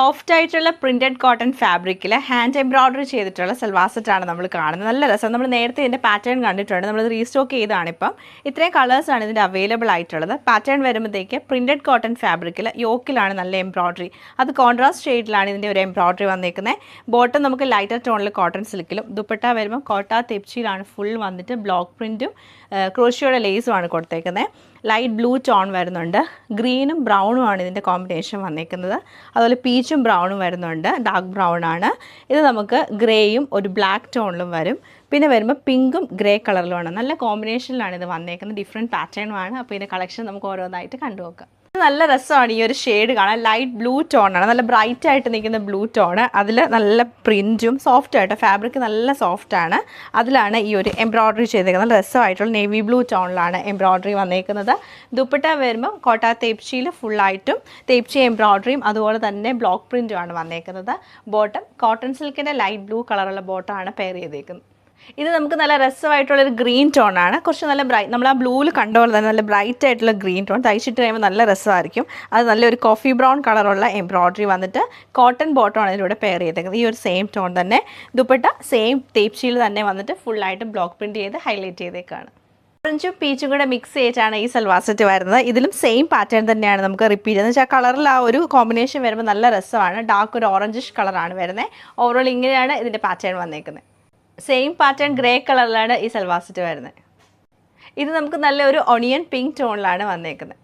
Soft ആയിട്ടുള്ള printed cotton ഫാബ്രിക്കിൽ hand embroidery ചെയ്തിട്ടുള്ള സൽവാർ സെറ്റാണ് നമ്മൾ കാണുന്നത്. നല്ല രസം. നമ്മൾ നേരത്തെ ഇതിൻ്റെ പാറ്റേൺ കണ്ടിട്ടുണ്ട്. നമ്മൾ റീസ്റ്റോക്ക് ചെയ്താണ് ഇപ്പം. ഇത്രയും കളേഴ്സാണ് ഇതിൻ്റെ അവൈലബിൾ ആയിട്ടുള്ളത്. പാറ്റേൺ വരുമ്പോഴത്തേക്ക് പ്രിന്റഡ് കോട്ടൺ ഫാബ്രിക്കിൽ യോക്കിലാണ് നല്ല എംബ്രോയിഡറി. അത് കോൺട്രാസ്റ്റ് ഷെയ്ഡിലാണ് ഇതിൻ്റെ ഒരു എംബ്രോയിഡറി വന്നേക്കുന്നത്. ബോട്ടം നമുക്ക് ലൈറ്റർ ടോണിൽ കോട്ടൺ സിൽക്കിലും, ദുപ്പട്ട വരുമ്പോൾ കോട്ട തെപ്ചിയിലാണ് ഫുൾ വന്നിട്ട് ബ്ലോക്ക് പ്രിൻറ്റും ക്രോഷിയോയുടെ ലേസുമാണ് കൊടുത്തേക്കുന്നത്. ലൈറ്റ് ബ്ലൂ ടോൺ വരുന്നുണ്ട്. ഗ്രീനും ബ്രൗണുമാണ് ഇതിൻ്റെ കോമ്പിനേഷൻ വന്നേക്കുന്നത്. അതുപോലെ പീച്ചും ബ്രൗണും വരുന്നുണ്ട്. ഡാർക്ക് ബ്രൗൺ ആണ് ഇത്. നമുക്ക് ഗ്രേയും ഒരു ബ്ലാക്ക് ടോണിലും വരും. പിന്നെ വരുമ്പോൾ പിങ്കും ഗ്രേ കളറിലുമാണ്. നല്ല കോമ്പിനേഷനിലാണ് ഇത് വന്നേക്കുന്നത്. ഡിഫറെൻറ്റ് പാറ്റേണുമാണ്. അപ്പോൾ ഇതിൻ്റെ കളക്ഷൻ നമുക്ക് ഓരോന്നായിട്ട് കണ്ടുനോക്കാം. നല്ല രസമാണ് ഈ ഒരു ഷെയ്ഡ് കാണാൻ. ലൈറ്റ് ബ്ലൂ ടോണാണ്, നല്ല ബ്രൈറ്റ് ആയിട്ട് നിൽക്കുന്ന ബ്ലൂ ടോണ്. അതിൽ നല്ല പ്രിൻറ്റും സോഫ്റ്റ് ആയിട്ട്, ഫാബ്രിക് നല്ല സോഫ്റ്റാണ്. അതിലാണ് ഈ ഒരു എംബ്രോയിഡറി ചെയ്തേക്കുന്നത്. നല്ല രസമായിട്ടുള്ള നേവി ബ്ലൂ ടോണിലാണ് എംബ്രോയിഡറി വന്നേക്കുന്നത്. ദുപ്പട്ട വരുമ്പം കോട്ട തേപ്ചിയിൽ ഫുള്ളായിട്ടും തേപ്ചി എംബ്രോയിഡറിയും അതുപോലെ തന്നെ ബ്ലോക്ക് പ്രിൻറ്റുമാണ് വന്നേക്കുന്നത്. ബോട്ടം കോട്ടൺ സിൽക്കിൻ്റെ ലൈറ്റ് ബ്ലൂ കളറുള്ള ബോട്ടമാണ് പെയർ ചെയ്തേക്കുന്നത്. ഇത് നമുക്ക് നല്ല രസമായിട്ടുള്ളൊരു ഗ്രീൻ ടോണാണ്. കുറച്ച് നല്ല ബ്രൈറ്റ്, നമ്മൾ ആ ബ്ലൂവിൽ കണ്ട പോലെ തന്നെ നല്ല ബ്രൈറ്റ് ആയിട്ടുള്ള ഗ്രീൻ ടോൺ. തയ്ച്ചിട്ട് കഴിയുമ്പോൾ നല്ല രസമായിരിക്കും. അത് നല്ലൊരു കോഫി ബ്രൗൺ കളറുള്ള എംബ്രോയിഡറി വന്നിട്ട് കോട്ടൺ ബോട്ടമാണ് ഇതിലൂടെ പെയർ ചെയ്തേക്കുന്നത്. ഈ ഒരു സെയിം ടോൺ തന്നെ. ദുപ്പട്ട സെയിം തേപ്ചിയിൽ തന്നെ വന്നിട്ട് ഫുള്ളായിട്ട് ബ്ലോക്ക് പ്രിൻറ്റ് ചെയ്ത് ഹൈലൈറ്റ് ചെയ്തേക്കാണ്. ഓറഞ്ചും പീച്ചും കൂടെ മിക്സ് ചെയ്തിട്ടാണ് ഈ സൽവാർ സെറ്റ് വരുന്നത്. ഇതിലും സെയിം പാറ്റേൺ തന്നെയാണ് നമുക്ക് റിപ്പീറ്റ് ചെയ്യുന്നത്. വെച്ചാൽ കളറിൽ ആ ഒരു കോമ്പിനേഷൻ വരുമ്പോൾ നല്ല രസമാണ്. ഡാർക്ക് ഒരു ഓറഞ്ചിഷ് കളറാണ് വരുന്നത്. ഓവറോൾ ഇങ്ങനെയാണ് ഇതിൻ്റെ പാറ്റേൺ വന്നേക്കുന്നത്. സെയിം പാറ്റേൺ ഗ്രേ കളറിലാണ് ഈ സൽവാർ സെറ്റ് വരുന്നത്. ഇത് നമുക്ക് നല്ലൊരു ഒണിയൻ പിങ്ക് ടോണിലാണ് വന്നേക്കുന്നത്.